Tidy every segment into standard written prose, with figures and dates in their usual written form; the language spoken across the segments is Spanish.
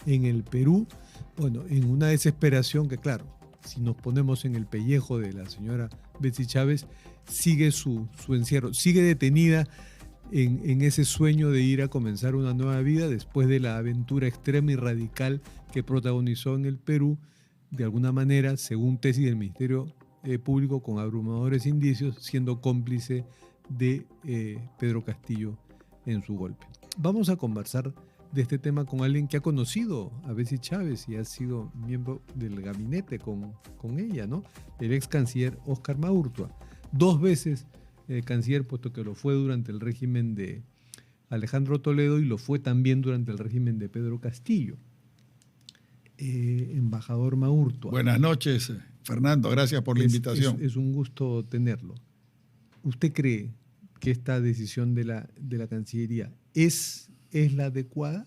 en el Perú, bueno, en una desesperación que, claro, si nos ponemos en el pellejo de la señora Betsy Chávez, sigue su encierro, sigue detenida en ese sueño de ir a comenzar una nueva vida después de la aventura extrema y radical que protagonizó en el Perú, de alguna manera, según tesis del Ministerio Público, con abrumadores indicios, siendo cómplice de Pedro Castillo en su golpe. Vamos a conversar de este tema con alguien que ha conocido a Betsy Chávez y ha sido miembro del gabinete con ella, ¿no? El ex canciller Óscar Maurtua, 2 veces canciller, puesto que lo fue durante el régimen de Alejandro Toledo y lo fue también durante el régimen de Pedro Castillo. Embajador Maurtua. Buenas noches, Fernando. Gracias por la invitación. Es un gusto tenerlo. ¿Usted cree que esta decisión de la Cancillería es la adecuada?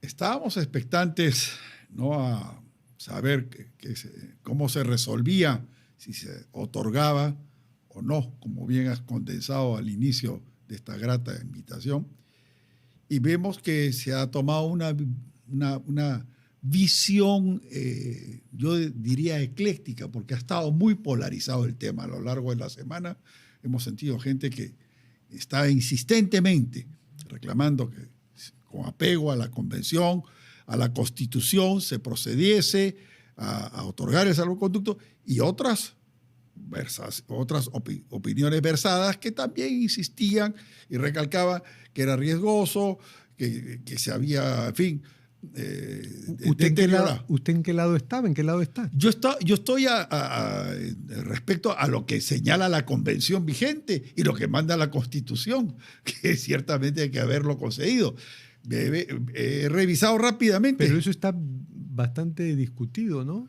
Estábamos expectantes, ¿no?, a saber cómo se resolvía, si se otorgaba o no, como bien has condensado al inicio de esta grata invitación. Y vemos que se ha tomado una visión, yo diría ecléctica, porque ha estado muy polarizado el tema. A lo largo de la semana hemos sentido gente que está insistentemente reclamando que con apego a la Convención, a la Constitución, se procediese a otorgar el salvoconducto, y otras opiniones versadas que también insistían y recalcaban que era riesgoso, que se había, en fin, ¿Usted en qué lado estaba? ¿En qué lado está? Yo estoy respecto a lo que señala la Convención vigente y lo que manda la Constitución, que ciertamente hay que haberlo concedido. He revisado rápidamente. Pero eso está bastante discutido, ¿no?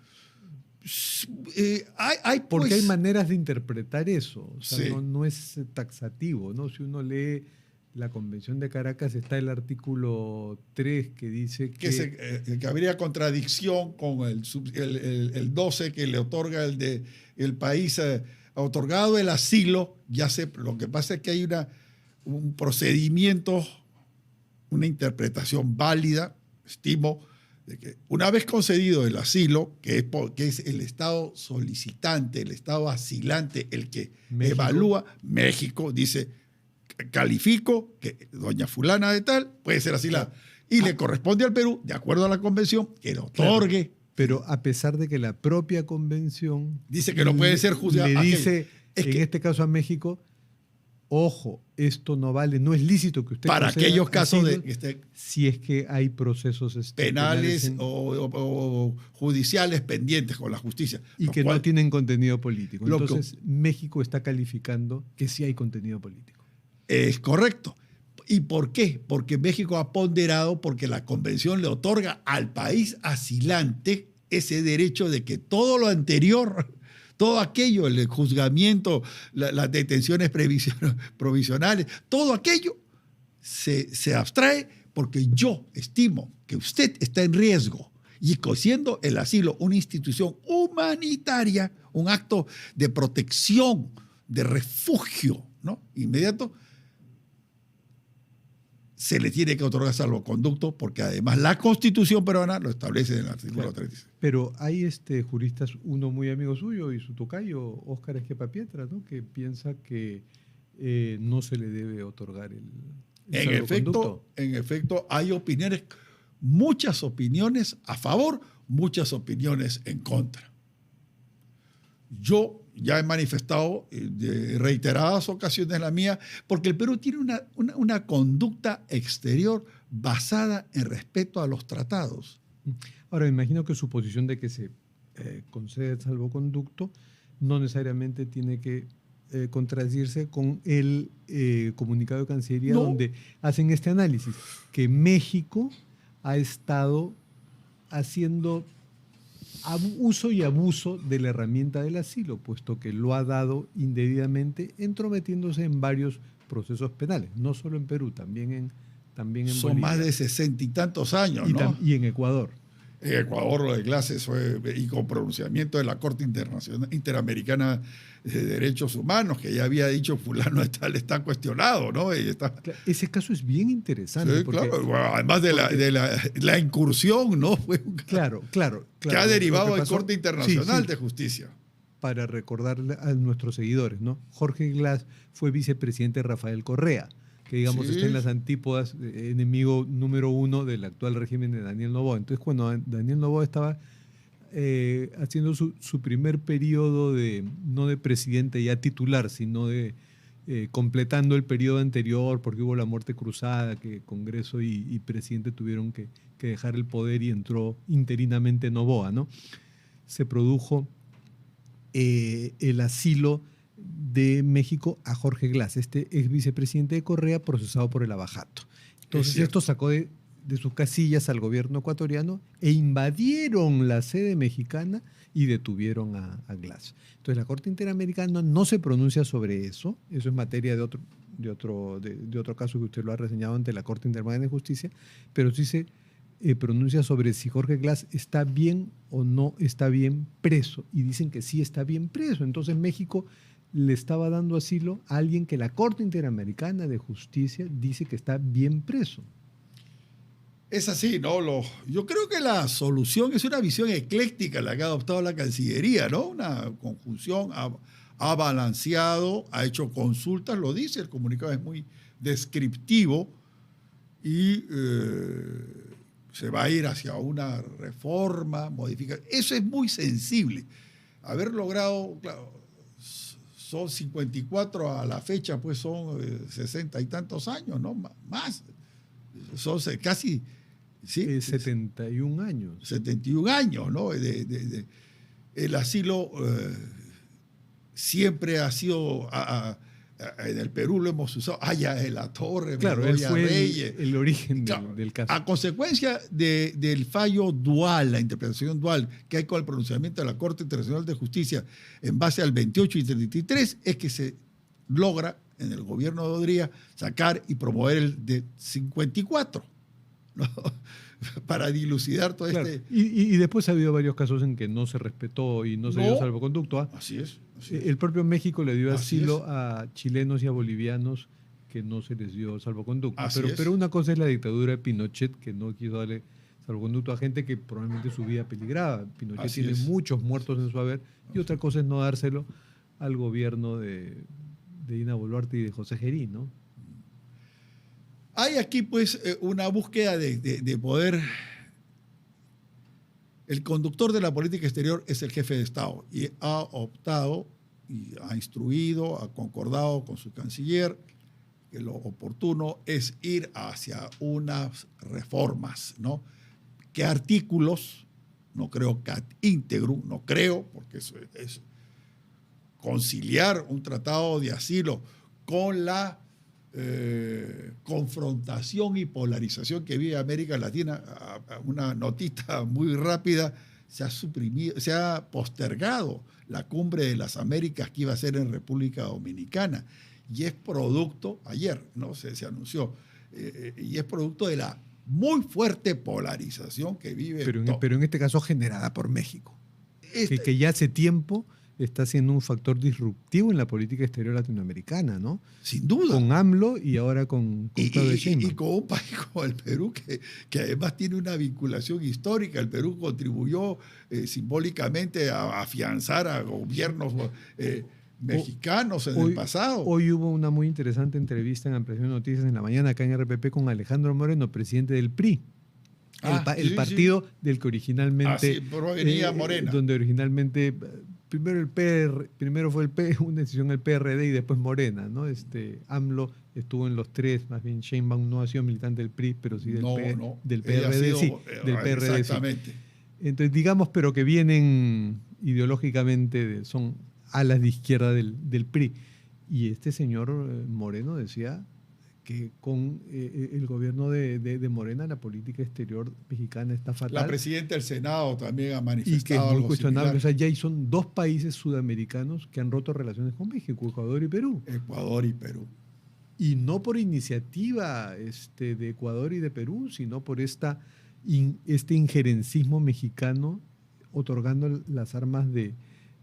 Porque hay maneras de interpretar eso. O sea, sí, no es taxativo, ¿no? Si uno lee la Convención de Caracas, está el artículo 3 que dice que habría contradicción con el 12 que le otorga el país otorgado el asilo. Ya sé, lo que pasa es que hay un procedimiento, una interpretación válida, estimo, de que una vez concedido el asilo, que es el Estado solicitante, el Estado asilante, el que evalúa, México dice, califico que doña fulana de tal puede ser asilada. Y le corresponde al Perú, de acuerdo a la Convención, que le otorgue. Claro, pero a pesar de que la propia Convención dice que no puede ser juzgado, le dice, en este caso a México, ojo, esto no vale, no es lícito que usted para aquellos casos si es que hay procesos penales o judiciales pendientes con la justicia. Y que no tienen contenido político. Entonces, México está calificando que sí hay contenido político. Es correcto. ¿Y por qué? Porque México ha ponderado, porque la Convención le otorga al país asilante ese derecho de que todo lo anterior, todo aquello, el juzgamiento, las detenciones provisionales, todo aquello se abstrae, porque yo estimo que usted está en riesgo. Y siendo el asilo una institución humanitaria, un acto de protección, de refugio, ¿no?, inmediato, se le tiene que otorgar salvoconducto, porque además la Constitución peruana lo establece en el artículo 36. Pero hay juristas, uno muy amigo suyo y su tocayo, Óscar Esquepapietra, ¿no?, que piensa que no se le debe otorgar el salvoconducto. En efecto, hay opiniones, muchas opiniones a favor, muchas opiniones en contra. Yo ya he manifestado de reiteradas ocasiones la mía, porque el Perú tiene una conducta exterior basada en respeto a los tratados. Ahora, me imagino que su posición de que se concede el salvoconducto no necesariamente tiene que contradecirse con el comunicado de Cancillería, donde hacen este análisis, que México ha estado haciendo uso y abuso de la herramienta del asilo, puesto que lo ha dado indebidamente, entrometiéndose en varios procesos penales, no solo en Perú, también en Son Bolivia. Más de 60 y tantos años, ¿no? Y en Ecuador. En Ecuador lo de Glass fue, y con pronunciamiento de la Corte Interamericana de Derechos Humanos, que ya había dicho fulano de tal está cuestionado, ¿no? Y está, Ese caso es bien interesante. sí, Porque, claro. Bueno, además de la incursión, ¿no? Fue un caso claro. que ha derivado de pasó, Corte Internacional sí, de Justicia. para recordarle a nuestros seguidores, ¿no? Jorge Glass fue vicepresidente de Rafael Correa, que digamos está en Sí, las antípodas, enemigo número uno del actual régimen de Daniel Noboa. Entonces, cuando Daniel Noboa estaba haciendo su primer periodo no de presidente ya titular, sino de completando el periodo anterior, porque hubo la muerte cruzada, que Congreso y presidente tuvieron que dejar el poder y entró interinamente Noboa, ¿no? Se produjo el asilo de México a Jorge Glass, este ex vicepresidente de Correa procesado por el abajato. Entonces esto sacó de sus casillas al gobierno ecuatoriano e invadieron la sede mexicana y detuvieron a Glass. Entonces la Corte Interamericana no se pronuncia sobre eso es materia de otro caso que usted lo ha reseñado ante la Corte Interamericana de Justicia, pero sí se pronuncia sobre si Jorge Glass está bien o no está bien preso, y dicen que sí está bien preso. Entonces México le estaba dando asilo a alguien que la Corte Interamericana de Justicia dice que está bien preso. Es así, ¿no? Yo creo que la solución es una visión ecléctica la que ha adoptado la Cancillería, ¿no? Una conjunción, ha balanceado, ha hecho consultas, lo dice, el comunicado es muy descriptivo y se va a ir hacia una reforma, modificación. Eso es muy sensible. Haber logrado, claro, son 54 a la fecha, pues son 60 y tantos años, ¿no? Más. Son casi... Sí, 71 años. 71 años, ¿no? El asilo siempre ha sido... en el Perú lo hemos usado. Allá de la Torre, claro, él fue Reyes. El origen claro, del caso. A consecuencia del fallo dual, la interpretación dual que hay con el pronunciamiento de la Corte Internacional de Justicia en base al 28 y 33, es que se logra en el gobierno de Odría sacar y promover el de 54, ¿no? Para dilucidar todo claro. Y después ha habido varios casos en que no se respetó y no se dio salvoconducto. Así es. El propio México le dio asilo a chilenos y a bolivianos que no se les dio salvoconducto. Pero una cosa es la dictadura de Pinochet, que no quiso darle salvoconducto a gente que probablemente su vida peligraba. Pinochet tiene muchos muertos en su haber. Y otra cosa es no dárselo al gobierno de Dina Boluarte y de José Gerí, ¿no? Hay aquí, pues, una búsqueda de poder. El conductor de la política exterior es el jefe de Estado y ha optado y ha instruido, ha concordado con su canciller que lo oportuno es ir hacia unas reformas, ¿no? ¿Qué artículos? No creo que ad integrum, no creo, porque eso es conciliar un tratado de asilo con la confrontación y polarización que vive América Latina. Una notita muy rápida: se ha postergado la cumbre de las Américas que iba a ser en República Dominicana, y es producto, ayer, ¿no? se anunció, y es producto de la muy fuerte polarización que vive. Pero en este caso generada por México, que ya hace tiempo está siendo un factor disruptivo en la política exterior latinoamericana, ¿no? Sin duda. Con AMLO y ahora con Claudia Sheinbaum. Y con un país como el Perú, que además tiene una vinculación histórica. El Perú contribuyó simbólicamente a afianzar a gobiernos mexicanos en el pasado. Hoy hubo una muy interesante entrevista en Ampliación de Noticias en la mañana acá en RPP con Alejandro Moreno, presidente del PRI. El partido del que originalmente provenía Morena. Donde originalmente primero fue una decisión del PRD y después Morena, ¿no? AMLO estuvo en los tres, más bien Sheinbaum no ha sido militante del PRI, pero sí del PRD, del PRD. Exactamente. Sí. Entonces, digamos, pero que vienen ideológicamente, son alas de izquierda del PRI. Y este señor Moreno decía que con el gobierno de Morena la política exterior mexicana está fatal. La presidenta del Senado también ha manifestado y que es muy algo cuestionable. similar. O sea, ya son dos países sudamericanos que han roto relaciones con México, Ecuador y Perú. Ecuador y Perú. Y no por iniciativa de Ecuador y de Perú, sino por esta este injerencismo mexicano otorgando las armas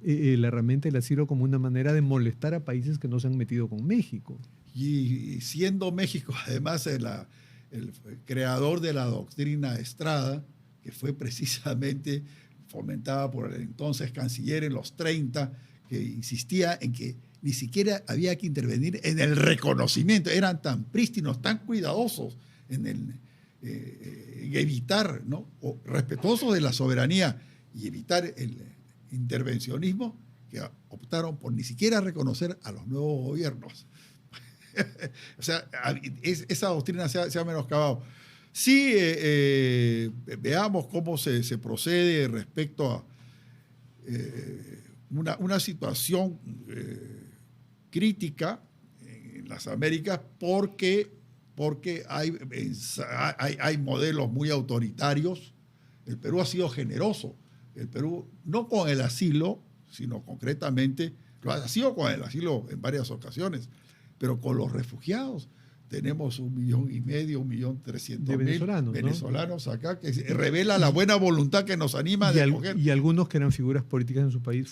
la herramienta del asilo como una manera de molestar a países que no se han metido con México. Y siendo México además el creador de la doctrina Estrada, que fue precisamente fomentada por el entonces canciller en los 30, que insistía en que ni siquiera había que intervenir en el reconocimiento. Eran tan prístinos, tan cuidadosos en evitar, ¿no? O respetuosos de la soberanía y evitar el intervencionismo, que optaron por ni siquiera reconocer a los nuevos gobiernos. O sea, esa doctrina se ha menoscabado. Sí, veamos cómo se procede respecto a una situación crítica en las Américas porque hay modelos muy autoritarios. El Perú ha sido generoso. El Perú, no con el asilo, sino concretamente, lo ha sido con el asilo en varias ocasiones, pero con los refugiados. Tenemos 1,5 millones, 1.300.000 venezolanos, ¿no? Acá, que revela la buena voluntad que nos anima de acoger. Y algunos que eran figuras políticas en su país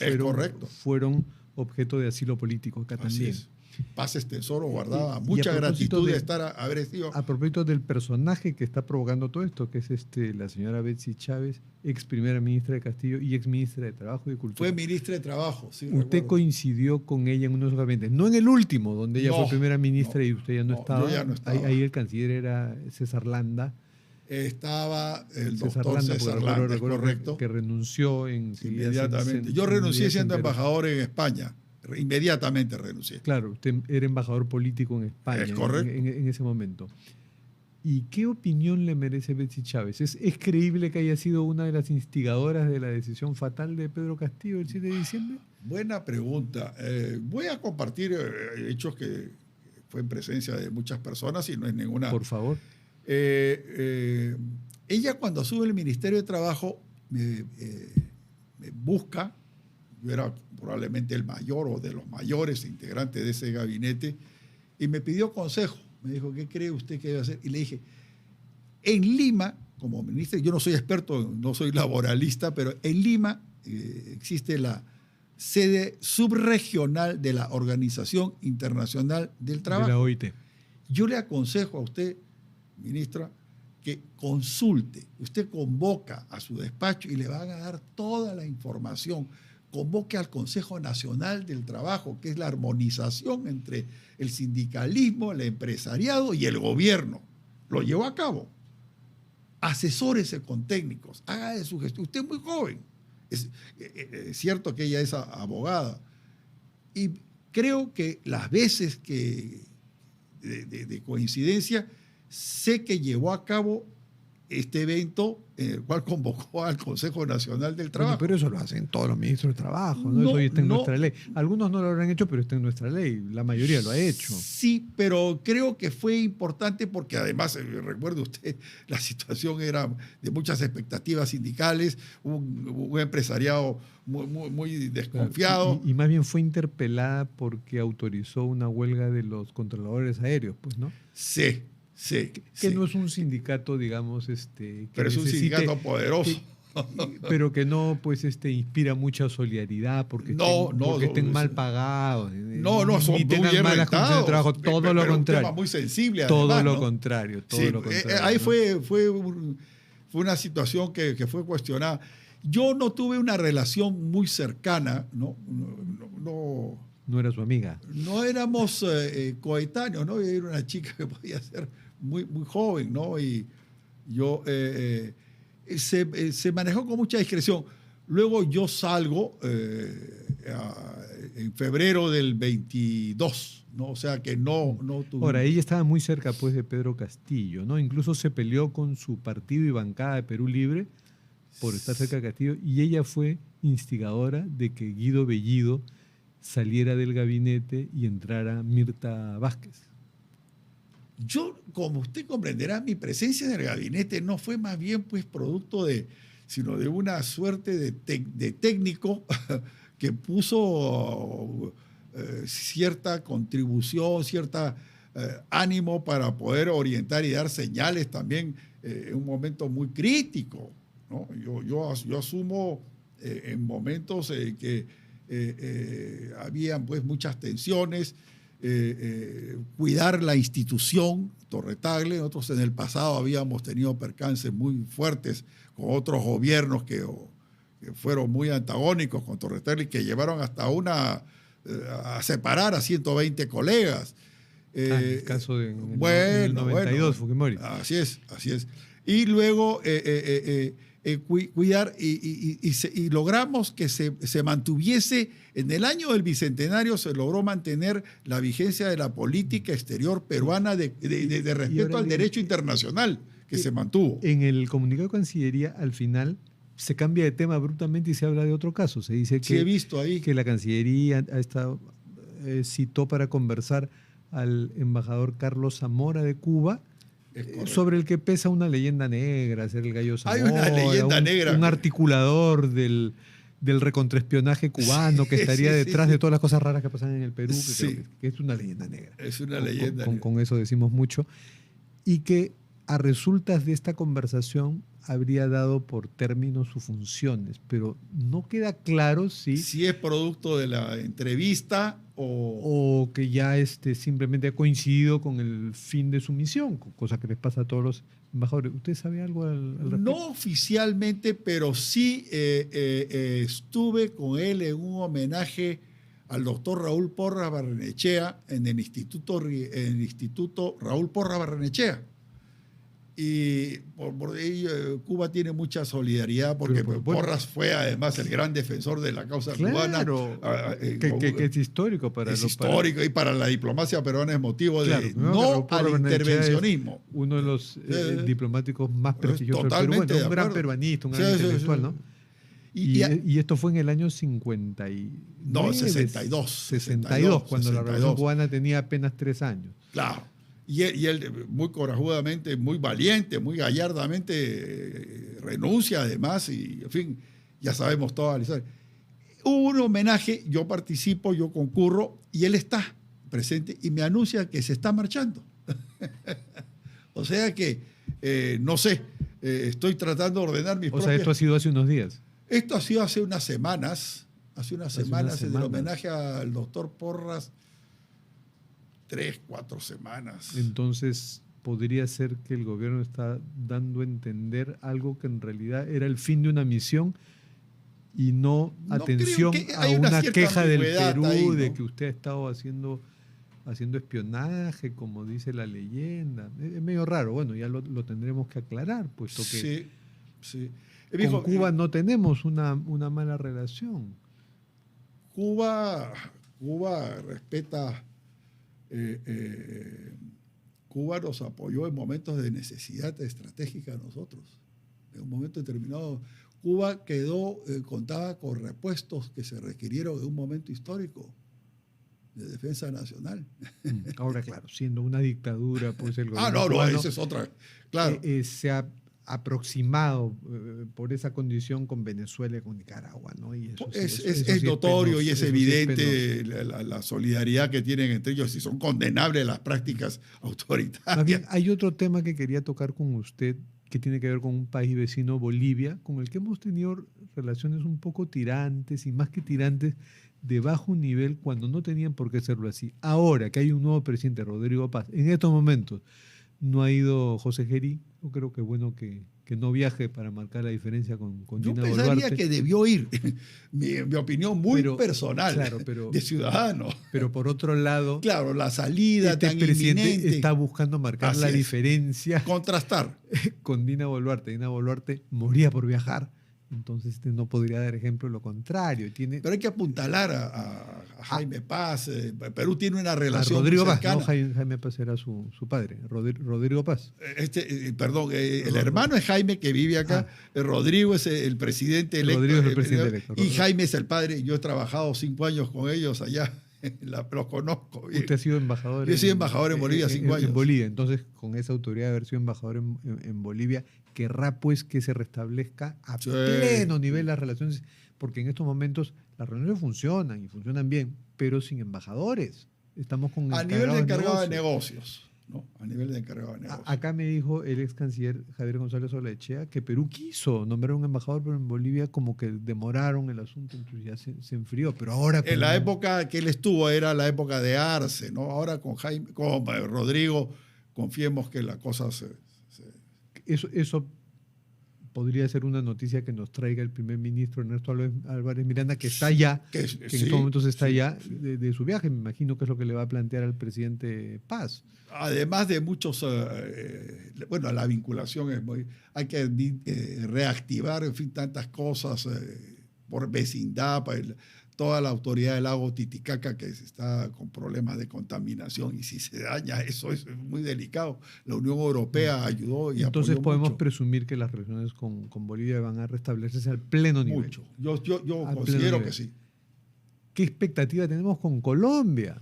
fueron objeto de asilo político acá también. Es. Paz es tesoro guardada. Mucha gratitud de haber sido. A propósito del personaje que está provocando todo esto, que es la señora Betsy Chávez, ex primera ministra de Castillo y ex ministra de Trabajo y Cultura. Fue ministra de Trabajo, sí. Usted recuerdo. Coincidió con ella en unos gabinetes, no en el último, donde ella fue primera ministra y usted ya no estaba. Yo ya no estaba. Ahí el canciller era César Landa. Estaba el César doctor Landa, César Landa, es correcto. Que renunció inmediatamente. Yo renuncié siendo embajador en España. Inmediatamente renuncié. Claro, usted era embajador político en España. Es correcto. En ese momento. ¿Y qué opinión le merece Betsy Chávez? ¿Es creíble que haya sido una de las instigadoras de la decisión fatal de Pedro Castillo el 7 de diciembre? Buena pregunta. Voy a compartir hechos que fue en presencia de muchas personas y no es ninguna... Por favor. Ella cuando sube el Ministerio de Trabajo me busca. Yo era probablemente el mayor o de los mayores integrantes de ese gabinete y me pidió consejo. Me dijo, ¿qué cree usted que debe hacer? Y le dije, en Lima, como ministro, yo no soy experto, no soy laboralista, pero en Lima existe la sede subregional de la Organización Internacional del Trabajo. De la OIT. Yo le aconsejo a usted, ministra, que consulte. Usted convoca a su despacho y le van a dar toda la información. Convoque al Consejo Nacional del Trabajo, que es la armonización entre el sindicalismo, el empresariado y el gobierno. Lo llevó a cabo. Asesórese con técnicos, haga de su gestión. Usted es muy joven. Es cierto que ella es abogada. Y creo que las veces que de coincidencia, sé que llevó a cabo este evento en el cual convocó al Consejo Nacional del Trabajo. Bueno, pero eso lo hacen todos los ministros de Trabajo, ¿no? Eso ya está en nuestra ley. Algunos no lo habrán hecho, pero está en nuestra ley. La mayoría lo ha hecho. Sí, pero creo que fue importante porque además, recuerde usted, la situación era de muchas expectativas sindicales, un empresariado muy desconfiado. Claro, y más bien fue interpelada porque autorizó una huelga de los controladores aéreos, pues, ¿no? Sí. Sí, que no es un sindicato, digamos, pero es un sindicato poderoso. Pero que no, pues, inspira mucha solidaridad porque estén mal pagados. Son ni tengan malas condiciones de trabajo. Todo lo contrario. Un tema muy sensible. Todo además, lo ¿no? contrario. Ahí fue una situación que fue cuestionada. Yo no tuve una relación muy cercana, ¿no? No era su amiga. No éramos coetáneos, ¿no? Era una chica que podía ser muy joven, ¿no? Y yo se manejó con mucha discreción. Luego yo salgo en febrero del 22, ¿no? O sea que no tuve... Ahora, ella estaba muy cerca, pues, de Pedro Castillo, ¿no? Incluso se peleó con su partido y bancada de Perú Libre por estar cerca de Castillo y ella fue instigadora de que Guido Bellido saliera del gabinete y entrara Mirta Vázquez. Yo, como usted comprenderá, mi presencia en el gabinete no fue más bien pues producto sino de una suerte de técnico que puso cierta contribución, cierta ánimo para poder orientar y dar señales también en un momento muy crítico, ¿no? Yo asumo en momentos que habían pues muchas tensiones, cuidar la institución Torre Tagle. Nosotros en el pasado habíamos tenido percances muy fuertes con otros gobiernos que fueron muy antagónicos con Torre Tagle y que llevaron hasta a separar a 120 colegas. El caso de en el 92, Fujimori. Así es. Y luego cuidar y logramos que se mantuviese, en el año del Bicentenario se logró mantener la vigencia de la política exterior peruana de respeto al derecho internacional, que se mantuvo. En el comunicado de Cancillería, al final, se cambia de tema abruptamente y se habla de otro caso. Se dice que, sí, he visto ahí que la Cancillería citó para conversar al embajador Carlos Zamora de Cuba, sobre el que pesa una leyenda negra, ser el gallo Zamora. Hay una leyenda negra. Un articulador del recontraespionaje cubano que estaría detrás de todas las cosas raras que pasan en el Perú, que creo que es una leyenda negra. Es una leyenda negra. Con eso decimos mucho. Y que a resultas de esta conversación habría dado por término sus funciones, pero no queda claro si es producto de la entrevista o que ya simplemente ha coincidido con el fin de su misión, cosa que les pasa a todos los embajadores. ¿Usted sabe algo al respecto? No oficialmente, pero sí estuve con él en un homenaje al doctor Raúl Porras Barrenechea en el Instituto Raúl Porras Barrenechea. Y por ello Cuba tiene mucha solidaridad porque Porras fue además el gran defensor de la causa cubana. Que es histórico para y para la diplomacia peruana es motivo de no al intervencionismo. Uno de los diplomáticos más prestigiosos del Perú, un gran peruanista, un gran intelectual, ¿no? Y esto fue en el año 62, cuando la Revolución Cubana tenía apenas 3 años. Claro. Y él muy corajudamente, muy valiente, muy gallardamente renuncia además y, en fin, ya sabemos toda la historia. Hubo un homenaje, yo participo, yo concurro y él está presente y me anuncia que se está marchando. O sea que, no sé, estoy tratando de ordenar mis propias... O sea, esto ha sido hace unos días. Esto ha sido hace unas semanas, en el homenaje al doctor Porras. 3, 4 semanas. Entonces, podría ser que el gobierno está dando a entender algo que en realidad era el fin de una misión y no atención a una queja del Perú ahí, ¿no? De que usted ha estado haciendo espionaje, como dice la leyenda. Es medio raro. Bueno, ya lo tendremos que aclarar, puesto que con Cuba no tenemos una mala relación. Cuba respeta... Cuba nos apoyó en momentos de necesidad estratégica a nosotros. En un momento determinado, Cuba contaba con repuestos que se requirieron en un momento histórico de defensa nacional. Ahora, claro, siendo una dictadura, pues el gobierno cubano, esa es otra. Claro. Se ha aproximado por esa condición con Venezuela y con Nicaragua, ¿no? Y eso es notorio y es evidente la solidaridad que tienen entre ellos y son condenables las prácticas autoritarias. Bien, hay otro tema que quería tocar con usted que tiene que ver con un país vecino, Bolivia, con el que hemos tenido relaciones un poco tirantes y más que tirantes, de bajo nivel cuando no tenían por qué serlo así. Ahora que hay un nuevo presidente, Rodrigo Paz, en estos momentos no ha ido José Gerí. Yo creo que es bueno que no viaje para marcar la diferencia con Dina Boluarte. Yo pensaría que debió ir, mi opinión muy personal, de ciudadano. Pero por otro lado, claro, la salida tan presidente inminente está buscando marcar la diferencia. Contrastar. Con Dina Boluarte. Dina Boluarte moría por viajar. Entonces no podría dar ejemplo de lo contrario. Pero hay que apuntalar a Jaime Paz. Perú tiene una relación Rodrigo muy cercana. Paz, ¿no? Jaime Paz era su padre, Rodrigo Paz. El hermano es Jaime, que vive acá. Rodrigo es el presidente electo. Rodrigo es el presidente electo. Y Jaime es el padre. Yo he trabajado 5 años con ellos allá. Los conozco bien. Usted ha sido embajador. Yo he sido embajador en Bolivia 5 años. En Bolivia. Entonces, con esa autoridad de haber sido embajador en Bolivia, querrá pues que se restablezca a pleno nivel las relaciones, porque en estos momentos las relaciones funcionan y funcionan bien, pero sin embajadores. estamos con A nivel de encargado de negocios. negocios, ¿no? A nivel de encargado de negocios. Acá me dijo el ex canciller Javier González Olaechea que Perú quiso nombrar un embajador, pero en Bolivia como que demoraron el asunto, entonces ya se enfrió. Pero ahora... En la época que él estuvo era la época de Arce, ¿no? Ahora con Rodrigo, confiemos que la cosa se... Eso podría ser una noticia que nos traiga el primer ministro Ernesto Álvarez Miranda, que está allá, que en estos momentos está allá de su viaje. Me imagino que es lo que le va a plantear al presidente Paz. Además de muchos, bueno, la vinculación es muy... Hay que reactivar, en fin, tantas cosas por vecindad, toda la autoridad del lago Titicaca que está con problemas de contaminación, y si se daña eso es muy delicado. La Unión Europea ayudó y entonces apoyó podemos mucho. Presumir que las relaciones con Bolivia van a restablecerse al pleno nivel. Mucho. Yo considero que sí. ¿Qué expectativa tenemos con Colombia?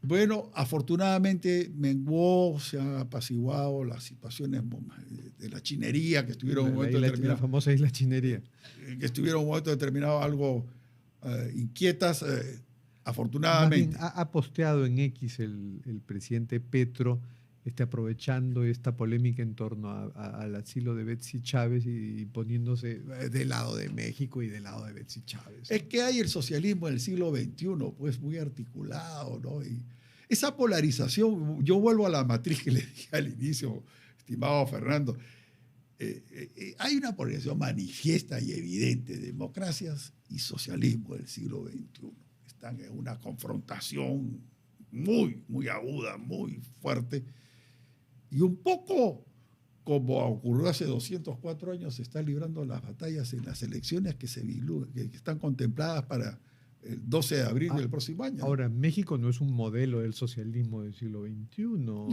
Bueno, afortunadamente menguó, se han apaciguado las situaciones de la chinería que estuvieron en un momento determinado. La famosa isla chinería. Que estuvieron en un momento determinado algo inquietas, afortunadamente. Ha posteado en X el presidente Petro, aprovechando esta polémica en torno al asilo de Betsy Chávez y poniéndose del lado de México y del lado de Betsy Chávez. Es que hay el socialismo del siglo XXI, pues muy articulado, ¿no? Y esa polarización, yo vuelvo a la matriz que le dije al inicio, estimado Fernando, hay una polarización manifiesta y evidente, democracias y socialismo del siglo XXI. Están en una confrontación muy, muy aguda, muy fuerte. Y un poco como ocurrió hace 204 años, se están librando las batallas en las elecciones que están contempladas para el 12 de abril del próximo año. Ahora, México no es un modelo del socialismo del siglo XXI. No.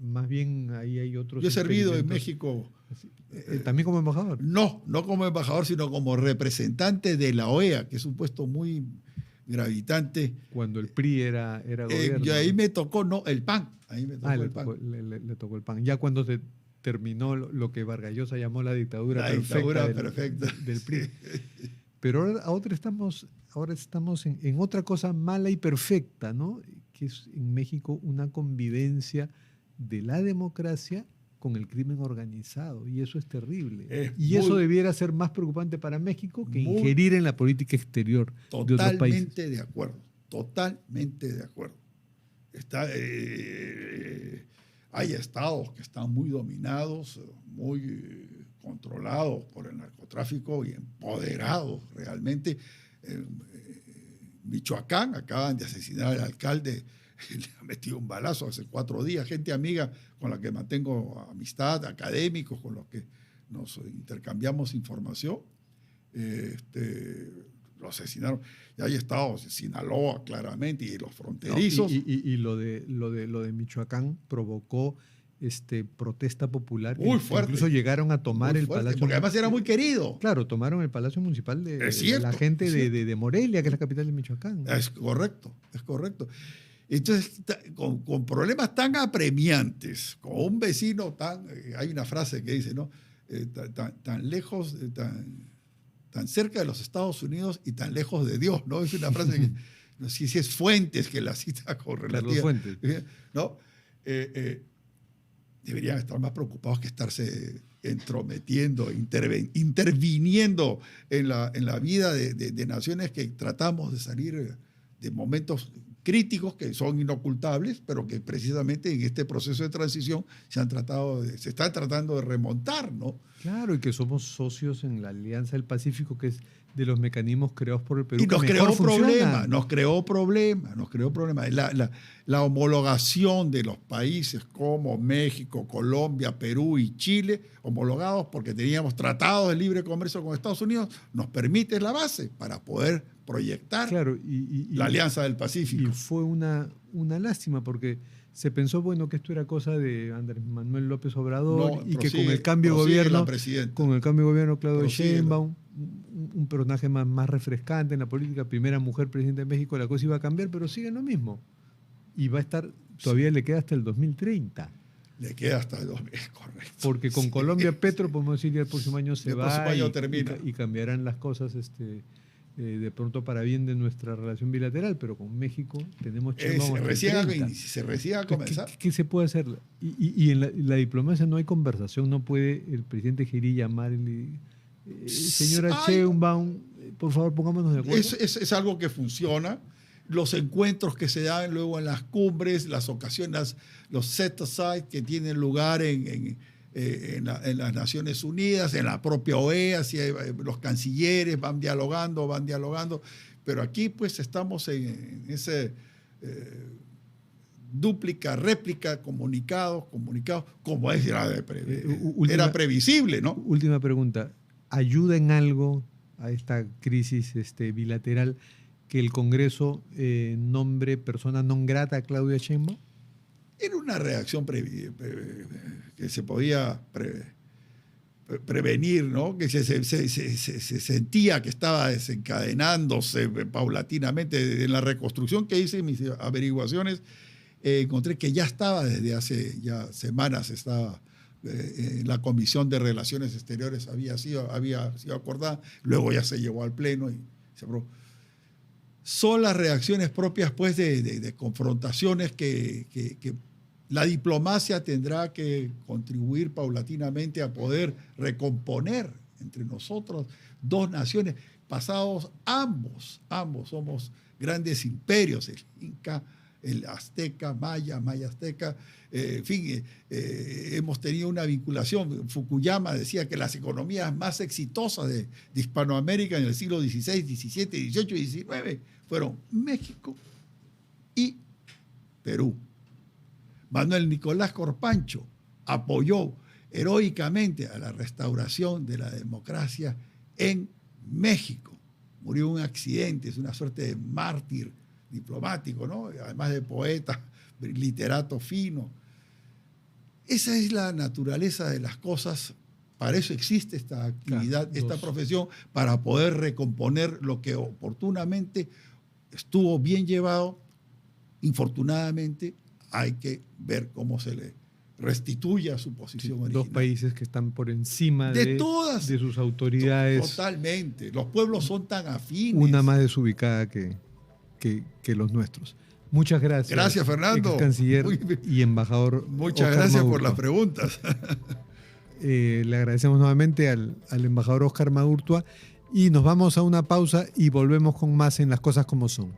Más bien ahí hay otros... Yo he servido en México... ¿También como embajador? No como embajador, sino como representante de la OEA, que es un puesto muy gravitante. Cuando el PRI era gobierno. Y ahí me tocó, el PAN. Ahí me tocó el PAN. Le tocó el PAN. Ya cuando se terminó lo que Vargas Llosa llamó la dictadura perfecta del PRI. Pero ahora estamos en otra cosa mala y perfecta, ¿no? Que es en México una convivencia de la democracia con el crimen organizado, y eso es terrible. Eso debiera ser más preocupante para México que ingerir en la política exterior de otros países. Totalmente de acuerdo, totalmente de acuerdo. Hay estados que están muy dominados, muy controlados por el narcotráfico y empoderados realmente. Michoacán, acaban de asesinar al alcalde, le ha metido un balazo hace 4 días, gente amiga con la que mantengo amistad, académicos con los que nos intercambiamos información, lo asesinaron. Y hay estados, Sinaloa claramente, y los fronterizos. Y lo de Michoacán provocó protesta popular. Muy fuerte. Incluso llegaron a tomar el Palacio. Porque además era muy querido. Claro, tomaron el Palacio Municipal de la gente de Morelia, que es la capital de Michoacán. Es correcto, es correcto. Entonces, con problemas tan apremiantes, con un vecino hay una frase que dice, ¿no? Tan lejos, tan cerca de los Estados Unidos y tan lejos de Dios, ¿no? Es una frase que, no sé si es Fuentes que la cita con relativa. Fuentes. ¿No? Deberían estar más preocupados que estarse entrometiendo, interviniendo en la vida de naciones que tratamos de salir de momentos críticos que son inocultables, pero que precisamente en este proceso de transición se están tratando de remontar, ¿no? Claro, y que somos socios en la Alianza del Pacífico, que es de los mecanismos creados por el Perú. Y nos creó problemas. La homologación de los países como México, Colombia, Perú y Chile, homologados porque teníamos tratados de libre comercio con Estados Unidos, nos permite la base para poder proyectar la Alianza del Pacífico. Y fue una lástima porque se pensó, bueno, que esto era cosa de Andrés Manuel López Obrador y que con el cambio de gobierno, Claudia Sheinbaum, un personaje más refrescante en la política, primera mujer presidenta de México, la cosa iba a cambiar, pero sigue lo mismo. Y va a estar, todavía le queda hasta el 2030. Le queda hasta el 2000, correcto. Porque con Colombia Petro podemos decir que el próximo año se va termina. Y cambiarán las cosas de pronto para bien de nuestra relación bilateral, pero con México tenemos Sheinbaum hasta el 30. Se recién a comenzar. ¿Qué se puede hacer? Y en la diplomacia no hay conversación, no puede el presidente Geri llamar y señora Sheinbaum, por favor pongámonos de acuerdo. Es algo que funciona. Los encuentros que se dan luego en las cumbres, las ocasiones, los set-aside que tienen lugar en las Naciones Unidas, en la propia OEA, si los cancilleres van dialogando, pero aquí pues estamos en ese dúplica, réplica, comunicados, como era previsible, ¿no? Última pregunta, ¿ayuda en algo a esta crisis bilateral que el Congreso nombre persona non grata a Claudia Sheinbaum? Era una reacción que se podía prevenir, ¿no? Que se sentía que estaba desencadenándose paulatinamente. En la reconstrucción que hice, mis averiguaciones, encontré que ya estaba desde hace ya semanas, estaba la Comisión de Relaciones Exteriores había sido acordada, luego ya se llevó al Pleno y se aprobó. Son las reacciones propias pues, de confrontaciones que la diplomacia tendrá que contribuir paulatinamente a poder recomponer entre nosotros dos naciones, pasados ambos somos grandes imperios, el Inca, el Azteca, Maya Azteca, en fin, hemos tenido una vinculación. Fukuyama decía que las economías más exitosas de Hispanoamérica en el siglo XVI, XVII, XVIII y XIX fueron México y Perú. Manuel Nicolás Corpancho apoyó heroicamente a la restauración de la democracia en México. Murió en un accidente, es una suerte de mártir diplomático, ¿no? Además de poeta, literato fino. Esa es la naturaleza de las cosas. Para eso existe esta actividad, esta profesión, para poder recomponer lo que oportunamente estuvo bien llevado. Infortunadamente, hay que ver cómo se le restituye a su posición original. Dos países que están por encima de sus autoridades. Totalmente. Los pueblos son tan afines. Una más desubicada que los nuestros. Muchas gracias. Gracias, Fernando. Ex canciller y embajador. Muchas gracias por las preguntas. Le agradecemos nuevamente al embajador Oscar Magurtua y nos vamos a una pausa y volvemos con más en Las Cosas Como Son.